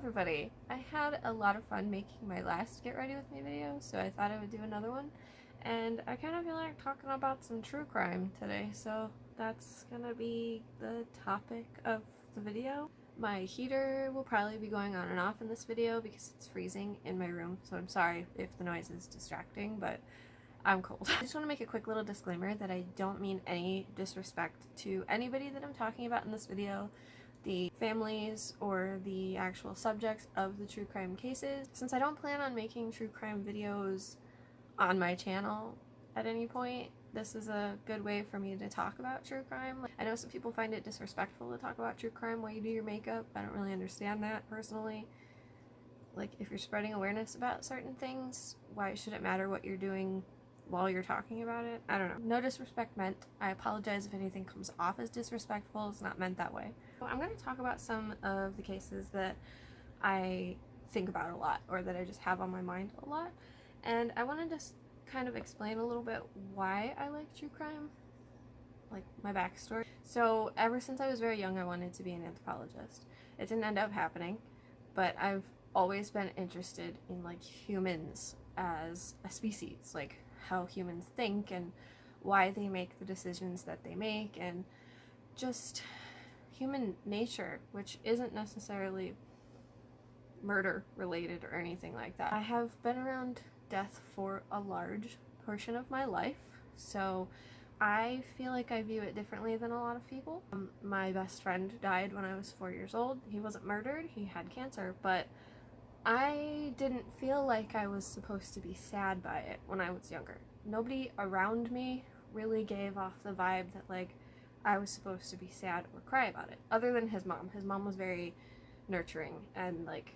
everybody! I had a lot of fun making my last Get Ready With Me video, so I thought I would do another one. And I kind of feel like talking about some true crime today, so that's gonna be the topic of the video. My heater will probably be going on and off in this video because it's freezing in my room, so I'm sorry if the noise is distracting, but I'm cold. I just want to make a quick little disclaimer that I don't mean any disrespect to anybody that I'm talking about in this video, the families or the actual subjects of the true crime cases. Since I don't plan on making true crime videos on my channel at any point, this is a good way for me to talk about true crime. I know some people find it disrespectful to talk about true crime while you do your makeup. I don't really understand that personally. Like, if you're spreading awareness about certain things, why should it matter what you're doing while you're talking about it? I don't know. No disrespect meant. I apologize if anything comes off as disrespectful. It's not meant that way. So I'm going to talk about some of the cases that I think about a lot, or that I just have on my mind a lot. And I want to just kind of explain a little bit why I like true crime, like my backstory. So ever since I was very young, I wanted to be an anthropologist. It didn't end up happening, but I've always been interested in like humans as a species, like how humans think and why they make the decisions that they make, and just human nature, which isn't necessarily murder related or anything like that. I have been around death for a large portion of my life, so I feel like I view it differently than a lot of people. My best friend died when I was 4 years old. He wasn't murdered, he had cancer, but I didn't feel like I was supposed to be sad by it when I was younger. Nobody around me really gave off the vibe that like I was supposed to be sad or cry about it, other than his mom. His mom was very nurturing and like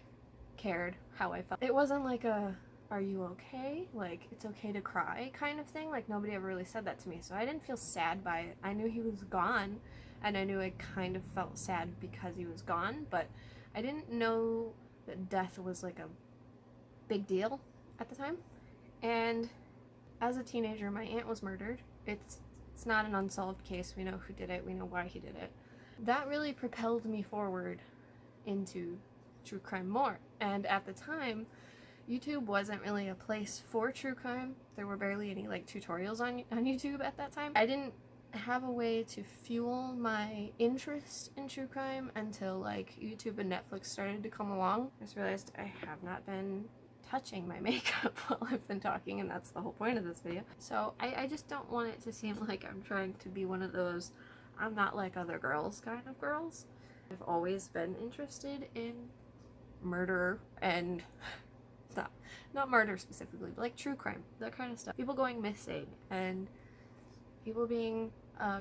cared how I felt. It wasn't like a "are you okay?" like it's okay to cry kind of thing. Like nobody ever really said that to me, so I didn't feel sad by it. I knew he was gone, and I knew I kind of felt sad because he was gone, but I didn't know that death was like a big deal at the time. And as a teenager, my aunt was murdered. It's not an unsolved case. We know who did it. We know why he did it. That really propelled me forward into true crime more. And at the time, YouTube wasn't really a place for true crime. There were barely any like tutorials on YouTube at that time. I didn't have a way to fuel my interest in true crime until like YouTube and Netflix started to come along. I just realized I have not been touching my makeup while I've been talking, and that's the whole point of this video. So I just don't want it to seem like I'm trying to be one of those "I'm not like other girls" kind of girls. I've always been interested in murder and not murder specifically, but like true crime, that kind of stuff. People going missing and people being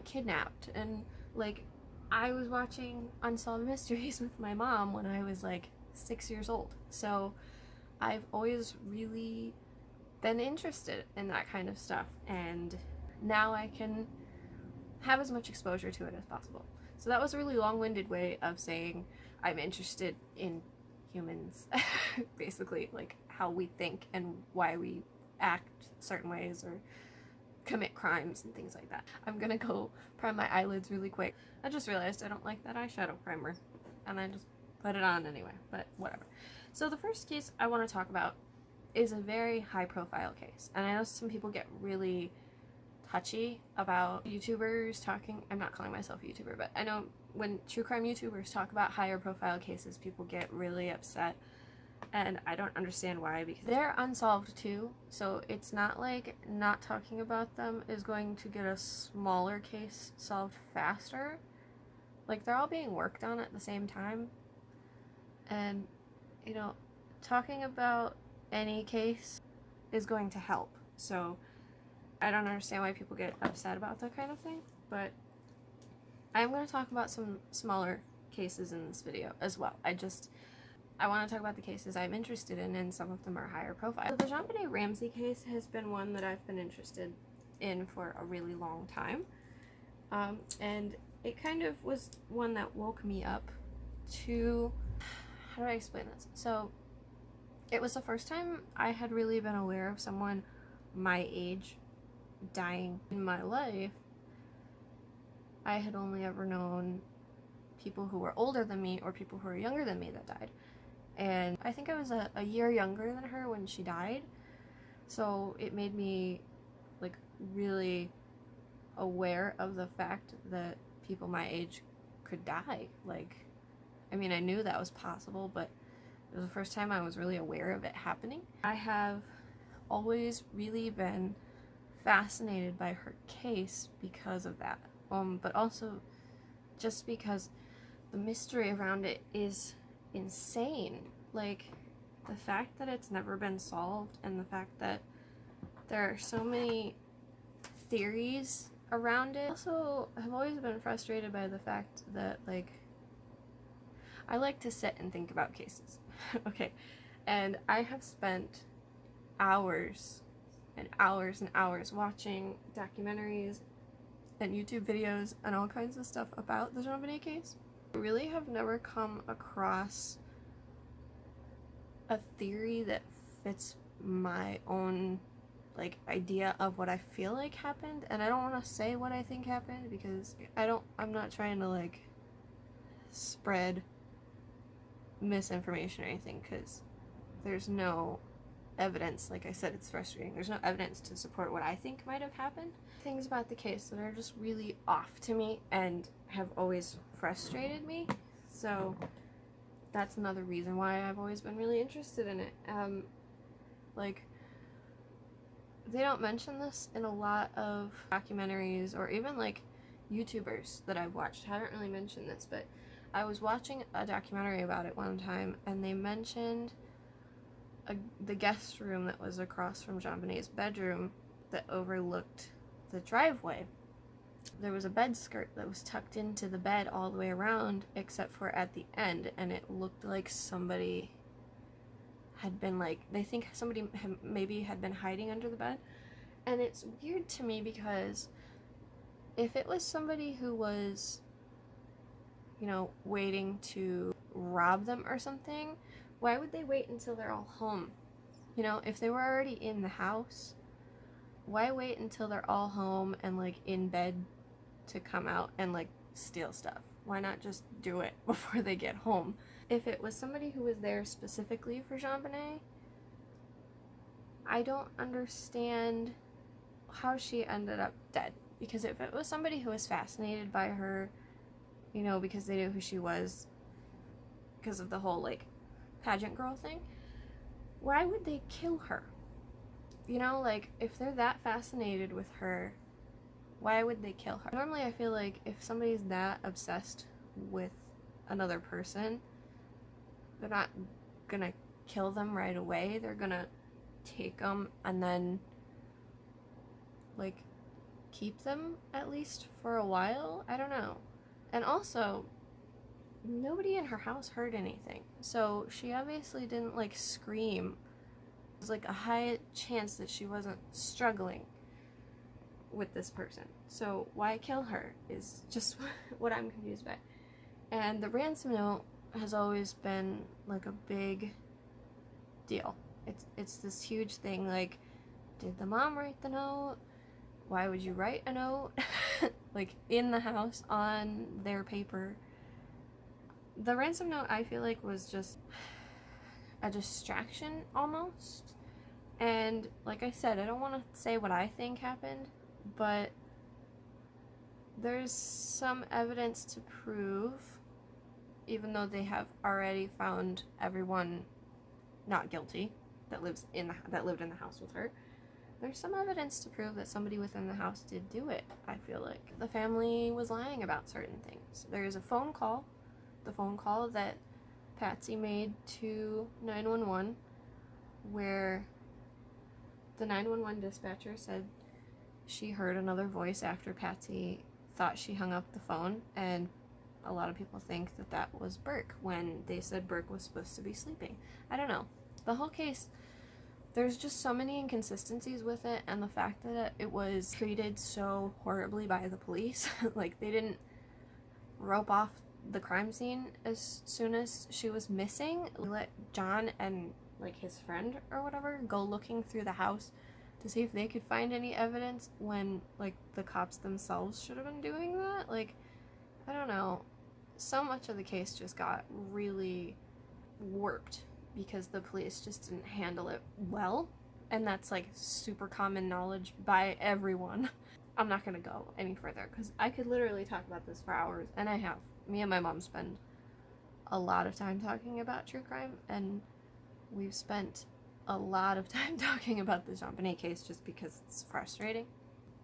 kidnapped, and like I was watching Unsolved Mysteries with my mom when I was like 6 years old, so I've always really been interested in that kind of stuff, and now I can have as much exposure to it as possible. So that was a really long-winded way of saying I'm interested in humans, basically, like how we think and why we act certain ways or commit crimes and things like that. I'm gonna go prime my eyelids really quick. I just realized I don't like that eyeshadow primer, and I just put it on anyway, but whatever. So the first case I want to talk about is a very high profile case, and I know some people get really touchy about YouTubers talking. I'm not calling myself a YouTuber, but I know when true crime YouTubers talk about higher profile cases, people get really upset, and I don't understand why, because they're unsolved too. So it's not like not talking about them is going to get a smaller case solved faster. Like, they're all being worked on at the same time, and you know, talking about any case is going to help. So I don't understand why people get upset about that kind of thing, but I'm going to talk about some smaller cases in this video as well. I want to talk about the cases I'm interested in, and some of them are higher profile. So the JonBenet Ramsey case has been one that I've been interested in for a really long time, and it kind of was one that woke me up to, how do I explain this? So it was the first time I had really been aware of someone my age dying in my life. I had only ever known people who were older than me or people who were younger than me that died. and I think I was a year younger than her when she died, so it made me like really aware of the fact that people my age could die. Like, I mean, I knew that was possible, but it was the first time I was really aware of it happening. I have always really been fascinated by her case because of that, but also just because the mystery around it is insane. Like, the fact that it's never been solved, and the fact that there are so many theories around it. Also, I've always been frustrated by the fact that, like, I like to sit and think about cases. Okay, and I have spent hours and hours and hours watching documentaries and YouTube videos and all kinds of stuff about the JonBenet case. I really have never come across a theory that fits my own like idea of what I feel like happened, and I don't want to say what I think happened because I'm not trying to like spread misinformation or anything, because there's no evidence. Like I said, it's frustrating. There's no evidence to support what I think might have happened. Things about the case that are just really off to me and have always frustrated me. So that's another reason why I've always been really interested in it. Like, they don't mention this in a lot of documentaries or even like YouTubers that I've watched haven't really mentioned this, but I was watching a documentary about it one time, and they mentioned the guest room that was across from JonBenet's bedroom that overlooked the driveway. There was a bed skirt that was tucked into the bed all the way around except for at the end, and it looked like somebody had been like, they think somebody maybe had been hiding under the bed. And it's weird to me because if it was somebody who was, you know, waiting to rob them or something, why would they wait until they're all home? You know, if they were already in the house, why wait until they're all home and like in bed to come out and like steal stuff? Why not just do it before they get home? If it was somebody who was there specifically for JonBenet, I don't understand how she ended up dead. Because if it was somebody who was fascinated by her, you know, because they knew who she was, because of the whole like pageant girl thing, why would they kill her? You know, like, if they're that fascinated with her, why would they kill her? Normally I feel like if somebody's that obsessed with another person, they're not gonna kill them right away. They're gonna take them and then like keep them at least for a while. I don't know. And also, nobody in her house heard anything, so she obviously didn't like scream. There's like a high chance that she wasn't struggling with this person, so why kill her is just what I'm confused by. And the ransom note has always been like a big deal. It's this huge thing. Like, did the mom write the note? Why would you write a note like in the house on their paper? The ransom note, I feel like, was just a distraction almost. And like I said, I don't want to say what I think happened, but there's some evidence to prove, even though they have already found everyone not guilty that lived in the house with her, there's some evidence to prove that somebody within the house did do it. I feel like the family was lying about certain things. There's a phone call, the phone call that Patsy made to 911, where the 911 dispatcher said she heard another voice after Patsy thought she hung up the phone, and a lot of people think that that was Burke when they said Burke was supposed to be sleeping. I don't know. The whole case, there's just so many inconsistencies with it, and the fact that it was treated so horribly by the police. Like, they didn't rope off the crime scene as soon as she was missing. We let John and like his friend or whatever go looking through the house to see if they could find any evidence when like the cops themselves should have been doing that. Like, I don't know. So much of the case just got really warped because the police just didn't handle it well. And that's like super common knowledge by everyone. I'm not gonna go any further because I could literally talk about this for hours, and I have. Me and my mom spend a lot of time talking about true crime, and we've spent a lot of time talking about the JonBenét case just because it's frustrating.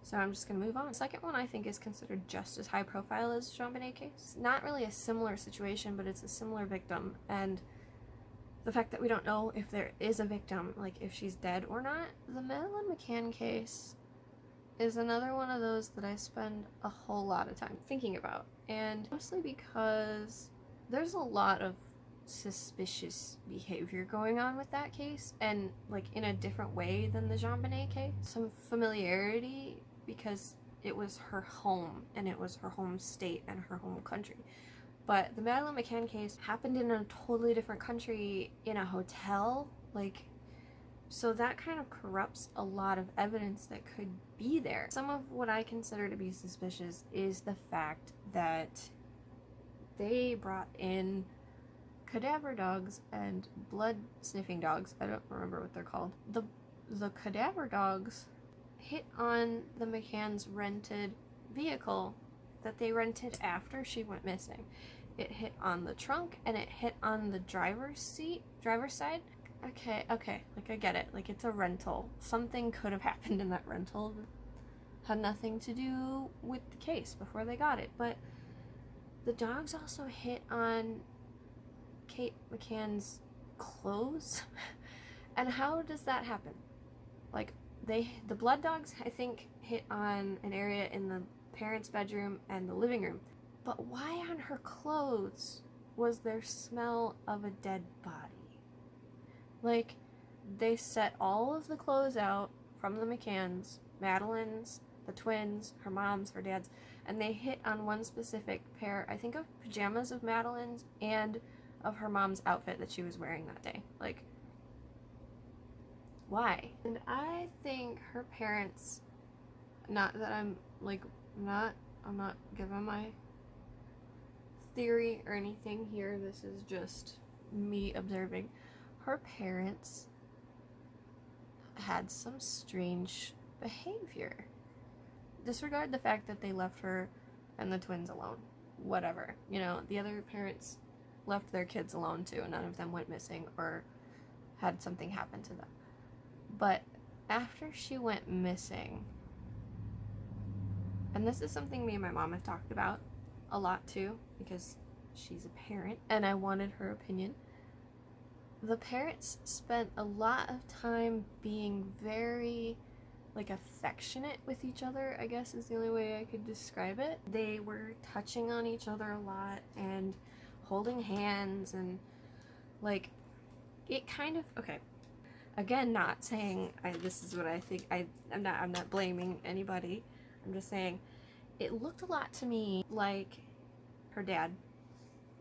So I'm just gonna move on. The second one I think is considered just as high profile as the JonBenét case. It's not really a similar situation, but it's a similar victim, and the fact that we don't know if there is a victim, like if she's dead or not. The Madeleine McCann case is another one of those that I spend a whole lot of time thinking about, and mostly because there's a lot of suspicious behavior going on with that case, and like in a different way than the JonBenét case. Some familiarity because it was her home, and it was her home state and her home country. But the Madeleine McCann case happened in a totally different country, in a hotel, like, so that kind of corrupts a lot of evidence that could be there. Some of what I consider to be suspicious is the fact that they brought in cadaver dogs and blood sniffing dogs. I don't remember what they're called. The cadaver dogs hit on the McCann's rented vehicle that they rented after she went missing. It hit on the trunk, and it hit on the driver's side. Okay, like I get it. Like, it's a rental. Something could have happened in that rental that had nothing to do with the case before they got it. But the dogs also hit on Kate McCann's clothes. And how does that happen? Like, the blood dogs, I think, hit on an area in the parents' bedroom and the living room. But why on her clothes was there smell of a dead body? Like, they set all of the clothes out from the McCanns, Madeleine's, the twins, her mom's, her dad's, and they hit on one specific pair, I think, of pajamas of Madeleine's and of her mom's outfit that she was wearing that day. Like, why? And I think her parents, not that I'm not giving my theory or anything here, this is just me observing. Her parents had some strange behavior. Disregard the fact that they left her and the twins alone. Whatever. You know, the other parents left their kids alone too, and none of them went missing or had something happen to them. But after she went missing, and this is something me and my mom have talked about a lot too, because she's a parent, and I wanted her opinion. The parents spent a lot of time being very, like, affectionate with each other, I guess is the only way I could describe it. They were touching on each other a lot and holding hands, and, like, it kind of, okay, again, not saying this is what I think, I'm not blaming anybody, I'm just saying it looked a lot to me like her dad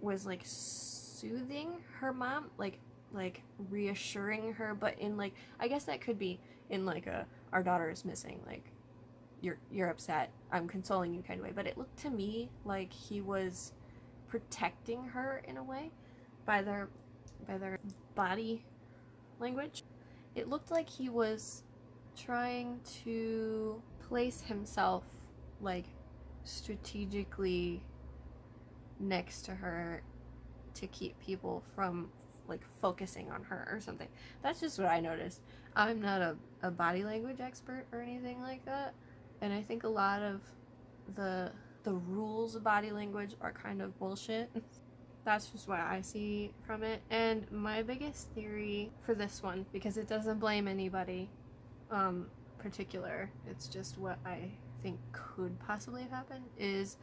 was, like, soothing her mom, like reassuring her, but in, like, I guess that could be in, like, our daughter is missing, like, you're upset, I'm consoling you kind of way. But it looked to me like he was protecting her in a way by their body language. It looked like he was trying to place himself, like, strategically next to her to keep people from, like, focusing on her or something. That's just what I noticed. I'm not a body language expert or anything like that, and I think a lot of the rules of body language are kind of bullshit. That's just what I see from it. And my biggest theory for this one, because it doesn't blame anybody particular, it's just what I think could possibly have happened, is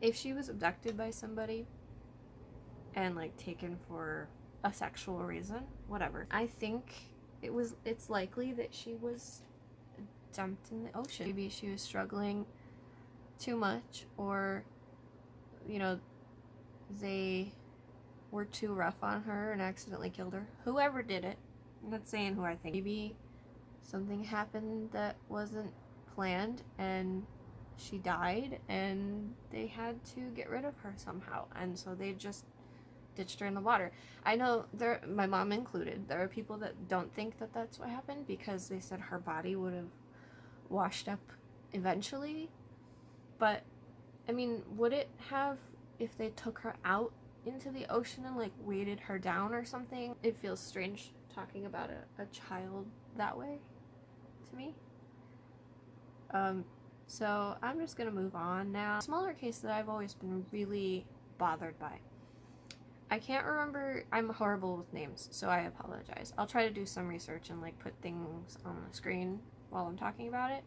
if she was abducted by somebody and, like, taken for a sexual reason, whatever, I think it's likely that she was dumped in the ocean. Maybe she was struggling too much, or, you know, they were too rough on her and accidentally killed her. Whoever did it, I'm not saying who I think. Maybe something happened that wasn't planned and she died and they had to get rid of her somehow, and so they just ditched her in the water. I know my mom included, there are people that don't think that that's what happened because they said her body would have washed up eventually. But, I mean, would it have if they took her out into the ocean and, like, weighted her down or something? It feels strange talking about a child that way to me. So I'm just gonna move on now. A smaller case that I've always been really bothered by. I can't remember, I'm horrible with names, so I apologize. I'll try to do some research and like put things on the screen while I'm talking about it,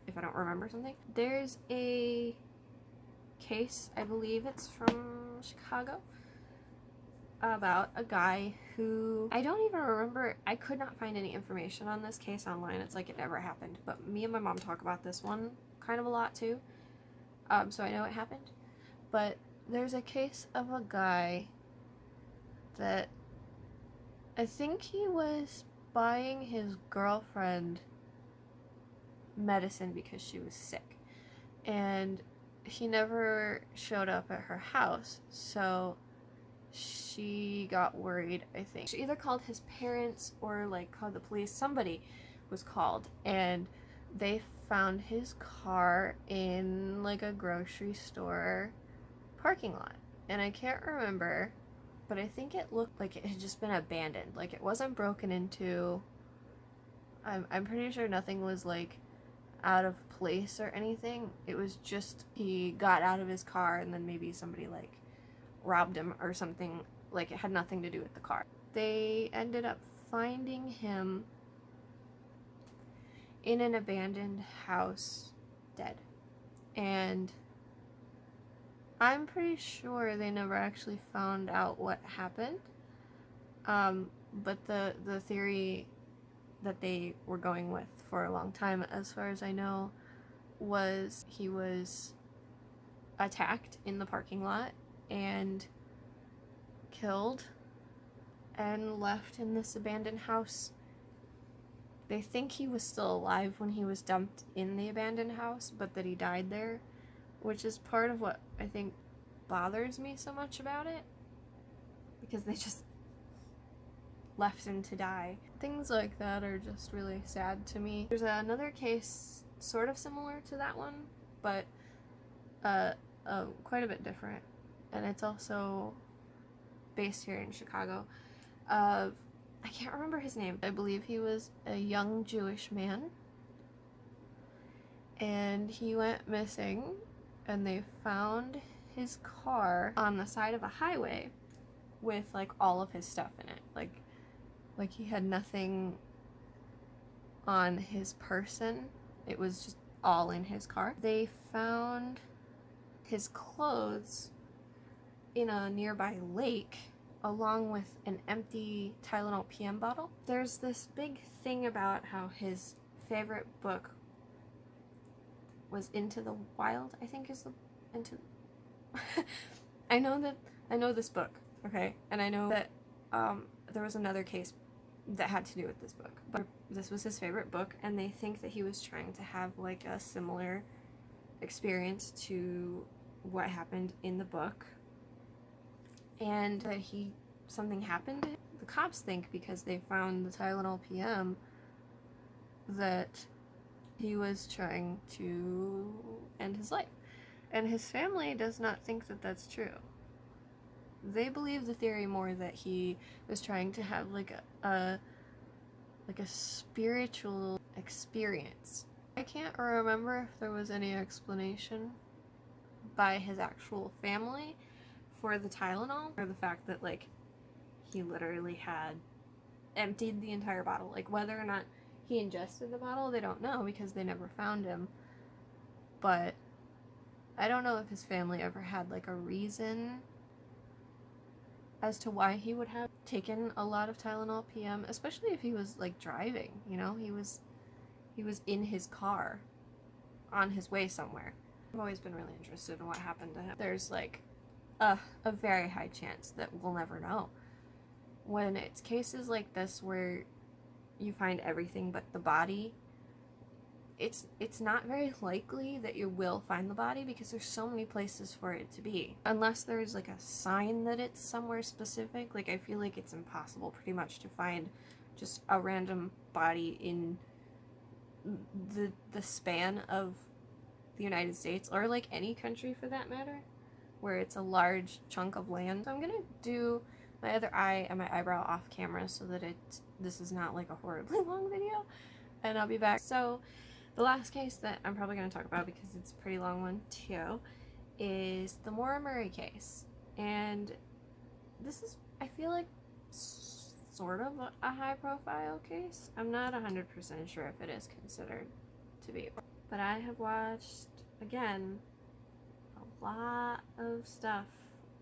if I don't remember something. There's a case, I believe it's from Chicago, about a guy who, I don't even remember, I could not find any information on this case online. It's like it never happened, but me and my mom talk about this one kind of a lot too, so I know it happened. But there's a case of a guy that I think he was buying his girlfriend medicine because she was sick, and he never showed up at her house, so she got worried, I think. She either called his parents or like called the police. Somebody was called, and they found his car in like a grocery store parking lot. And I can't remember, but I think it looked like it had just been abandoned. Like it wasn't broken into. I'm pretty sure nothing was like out of place or anything. It was just he got out of his car and then maybe somebody like robbed him or something. Like it had nothing to do with the car. They ended up finding him in an abandoned house, dead. And I'm pretty sure they never actually found out what happened. But the theory that they were going with for a long time, as far as I know, was he was attacked in the parking lot and killed and left in this abandoned house. They think he was still alive when he was dumped in the abandoned house, but that he died there, which is part of what I think bothers me so much about it, because they just left him to die. Things like that are just really sad to me. There's another case sort of similar to that one, but quite a bit different, and it's also based here in Chicago. I can't remember his name. I believe he was a young Jewish man, and he went missing, and they found his car on the side of a highway with like all of his stuff in it. Like he had nothing on his person. It was just all in his car. They found his clothes in a nearby lake along with an empty Tylenol PM bottle. There's this big thing about how his favorite book was Into the Wild, I think is the I know this book, okay? And I know that there was another case that had to do with this book, but this was his favorite book, and they think that he was trying to have like a similar experience to what happened in the book, and that something happened to him. The cops think, because they found the Tylenol PM, that he was trying to end his life, and his family does not think that that's true. They believe the theory more that he was trying to have like a spiritual experience. I can't remember if there was any explanation by his actual family for the Tylenol, or the fact that like he literally had emptied the entire bottle. Like whether or not he ingested the bottle, they don't know because they never found him. But I don't know if his family ever had like a reason as to why he would have taken a lot of Tylenol PM, especially if he was like driving, you know, he was in his car on his way somewhere. I've always been really interested in what happened to him. There's like a very high chance that we'll never know. When it's cases like this where you find everything but the body, it's not very likely that you will find the body because there's so many places for it to be. Unless there's like a sign that it's somewhere specific, like I feel like it's impossible pretty much to find just a random body in the span of the United States, or like any country for that matter, where it's a large chunk of land. So I'm gonna do my other eye and my eyebrow off camera so that this is not like a horribly long video, and I'll be back. So the last case that I'm probably going to talk about, because it's a pretty long one too, is the Maura Murray case. And this is, I feel like, sort of a high profile case. I'm not 100% sure if it is considered to be. But I have watched, again, a lot of stuff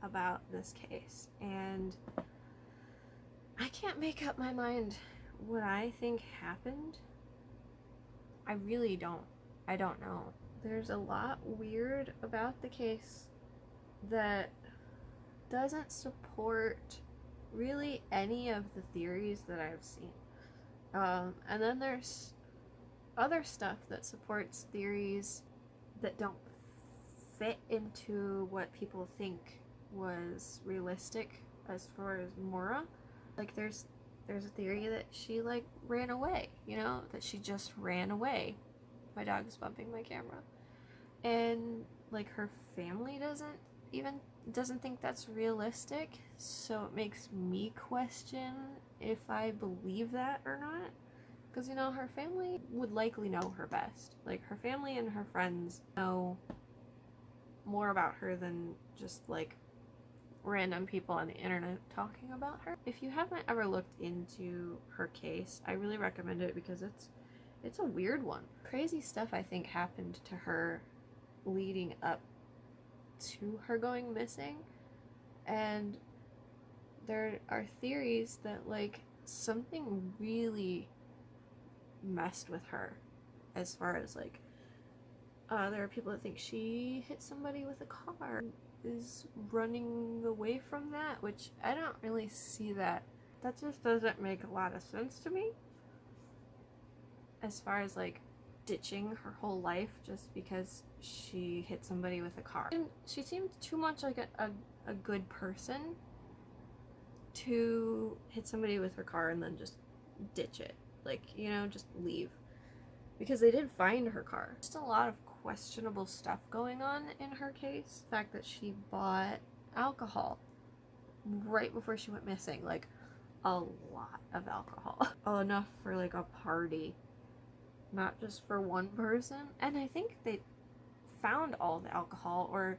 about this case. And I can't make up my mind what I think happened. I really don't. I don't know. There's a lot weird about the case that doesn't support really any of the theories that I've seen. And then there's other stuff that supports theories that don't fit into what people think was realistic as far as Maura. Like there's a theory that she like ran away, you know, that she just ran away. My dog is bumping my camera. And like her family doesn't think that's realistic, so it makes me question if I believe that or not. Because, you know, her family would likely know her best. Like, her family and her friends know more about her than just like random people on the internet talking about her. If you haven't ever looked into her case, I really recommend it because it's a weird one. Crazy stuff I think happened to her leading up to her going missing, and there are theories that like something really messed with her as far as like there are people that think she hit somebody with a car, is running away from that, which I don't really see that. That just doesn't make a lot of sense to me as far as like ditching her whole life just because she hit somebody with a car. And she seemed too much like a good person to hit somebody with her car and then just ditch it. Like, you know, just leave. Because they did find her car. Just a lot of questionable stuff going on in her case. The fact that she bought alcohol right before she went missing. Like, a lot of alcohol. Enough for like a party. Not just for one person. And I think they found all the alcohol, or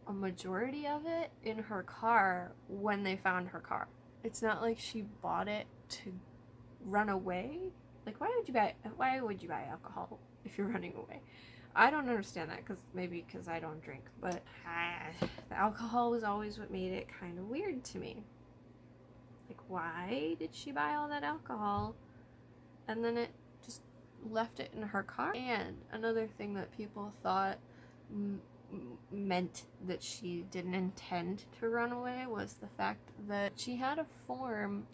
a majority of it, in her car when they found her car. It's not like she bought it to run away. Like, why would you buy alcohol if you're running away? I don't understand that, because I don't drink, but the alcohol was always what made it kind of weird to me. Like, why did she buy all that alcohol and then it just left it in her car? And another thing that people thought meant that she didn't intend to run away was the fact that she had a form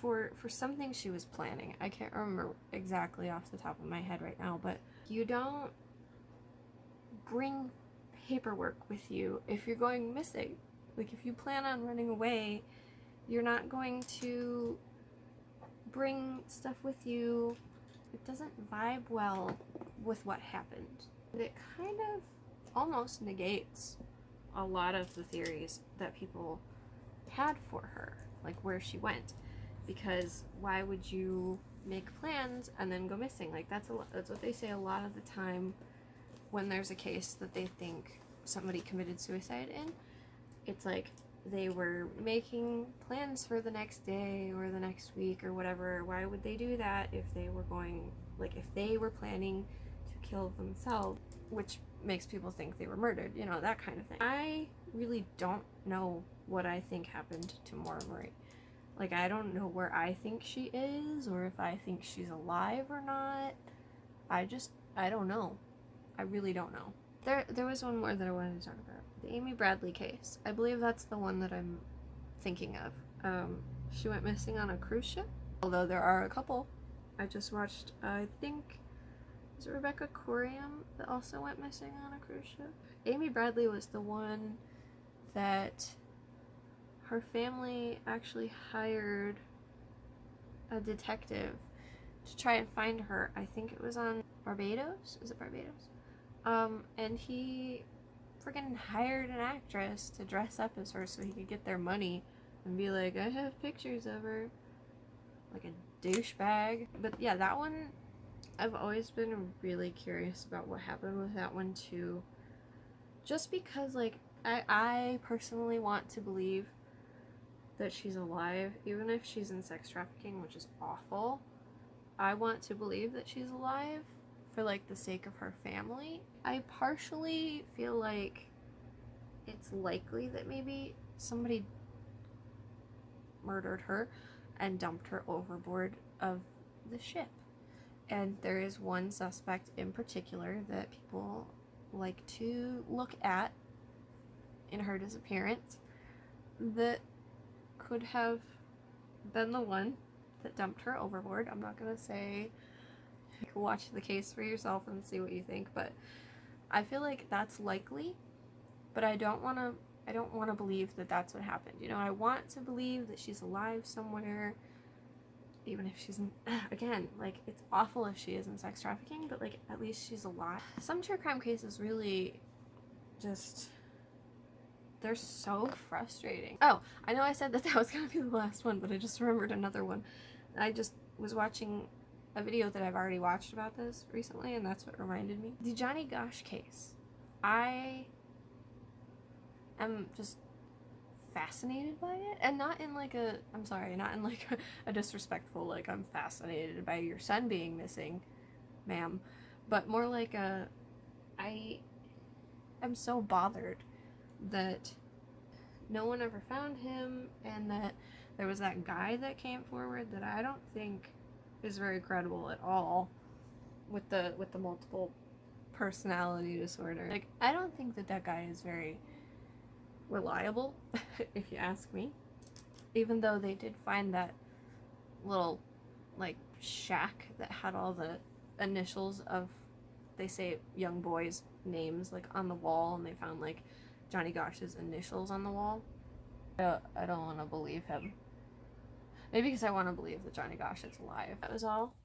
for something she was planning. I can't remember exactly off the top of my head right now, but you don't bring paperwork with you if you're going missing. Like, if you plan on running away, you're not going to bring stuff with you. It doesn't vibe well with what happened. And it kind of almost negates a lot of the theories that people had for her, like where she went. Because why would you make plans and then go missing? Like, that's what they say a lot of the time when there's a case that they think somebody committed suicide in. It's like they were making plans for the next day or the next week or whatever. Why would they do that if they were if they were planning to kill themselves, which makes people think they were murdered, you know, that kind of thing. I really don't know what I think happened to Maura Murray. Like, I don't know where I think she is, or if I think she's alive or not. I don't know. I really don't know. There was one more that I wanted to talk about. The Amy Bradley case. I believe that's the one that I'm thinking of. She went missing on a cruise ship. Although there are a couple I just watched, I think, is it Rebecca Coriam that also went missing on a cruise ship? Amy Bradley was the one that her family actually hired a detective to try and find her. I think it was on Barbados? Is it Barbados? And he freaking hired an actress to dress up as her so he could get their money and be like, I have pictures of her. Like a douchebag. But yeah, that one, I've always been really curious about what happened with that one too. Just because, like, I personally want to believe that she's alive, even if she's in sex trafficking, which is awful. I want to believe that she's alive for, like, the sake of her family. I partially feel like it's likely that maybe somebody murdered her and dumped her overboard of the ship. And there is one suspect in particular that people like to look at in her disappearance that could have been the one that dumped her overboard. I'm not gonna say, you can watch the case for yourself and see what you think, but I feel like that's likely, but I don't want to believe that that's what happened. You know, I want to believe that she's alive somewhere, even if she's in, again, like, it's awful if she is in sex trafficking, but, like, at least she's alive. Some true crime cases really just, they're so frustrating. Oh, I know I said that was gonna be the last one, but I just remembered another one. I just was watching a video that I've already watched about this recently, and that's what reminded me. The Johnny Gosch case. I am just fascinated by it, and not in like a, I'm sorry, not in like a disrespectful, like, I'm fascinated by your son being missing, ma'am, but more like a, I am so bothered that no one ever found him, and that there was that guy that came forward that I don't think is very credible at all with the multiple personality disorder. Like, I don't think that guy is very reliable, if you ask me. Even though they did find that little, like, shack that had all the initials of, they say, young boys' names, like, on the wall, and they found, like, Johnny Gosch's initials on the wall. I don't want to believe him. Maybe because I want to believe that Johnny Gosch is alive. That was all.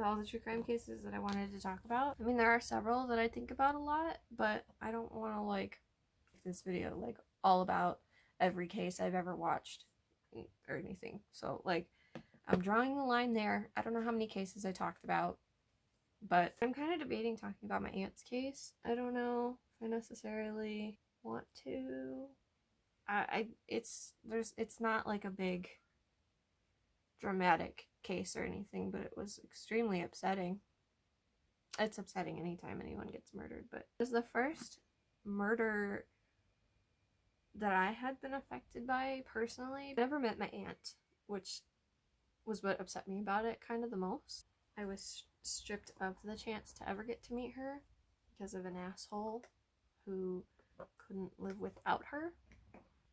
All the true crime cases that I wanted to talk about. I mean, there are several that I think about a lot, but I don't want to, like, make this video, like, all about every case I've ever watched or anything. So, like, I'm drawing the line there. I don't know how many cases I talked about, but I'm kind of debating talking about my aunt's case. I don't know if I necessarily want to. It's not like a big dramatic case or anything, but it was extremely upsetting. It's upsetting anytime anyone gets murdered, but it was the first murder that I had been affected by personally. I never met my aunt, which was what upset me about it kind of the most. I was stripped of the chance to ever get to meet her because of an asshole who couldn't live without her,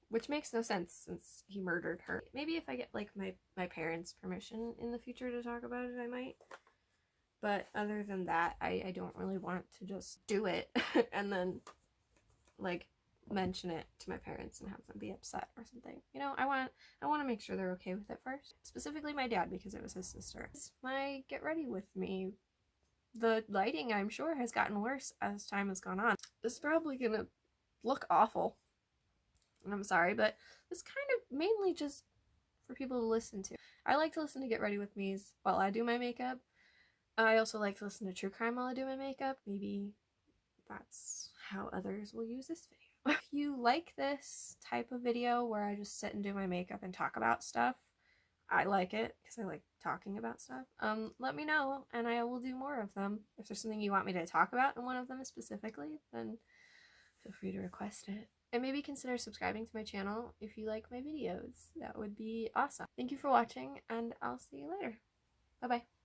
which makes no sense since he murdered her. Maybe if I get, like, my parents' permission in the future to talk about it, I might. But other than that, I don't really want to just do it and then, like, mention it to my parents and have them be upset or something. You know, I want to make sure they're okay with it first. Specifically my dad, because it was his sister. It's my get ready with me. The lighting, I'm sure, has gotten worse as time has gone on. It's probably gonna look awful, and I'm sorry, but it's kind of mainly just for people to listen to. I like to listen to Get Ready With Me's while I do my makeup. I also like to listen to true crime while I do my makeup. Maybe that's how others will use this video. If you like this type of video where I just sit and do my makeup and talk about stuff, I like it because I like talking about stuff. Let me know and I will do more of them. If there's something you want me to talk about in one of them specifically, then feel free to request it. And maybe consider subscribing to my channel if you like my videos. That would be awesome. Thank you for watching, and I'll see you later. Bye-bye.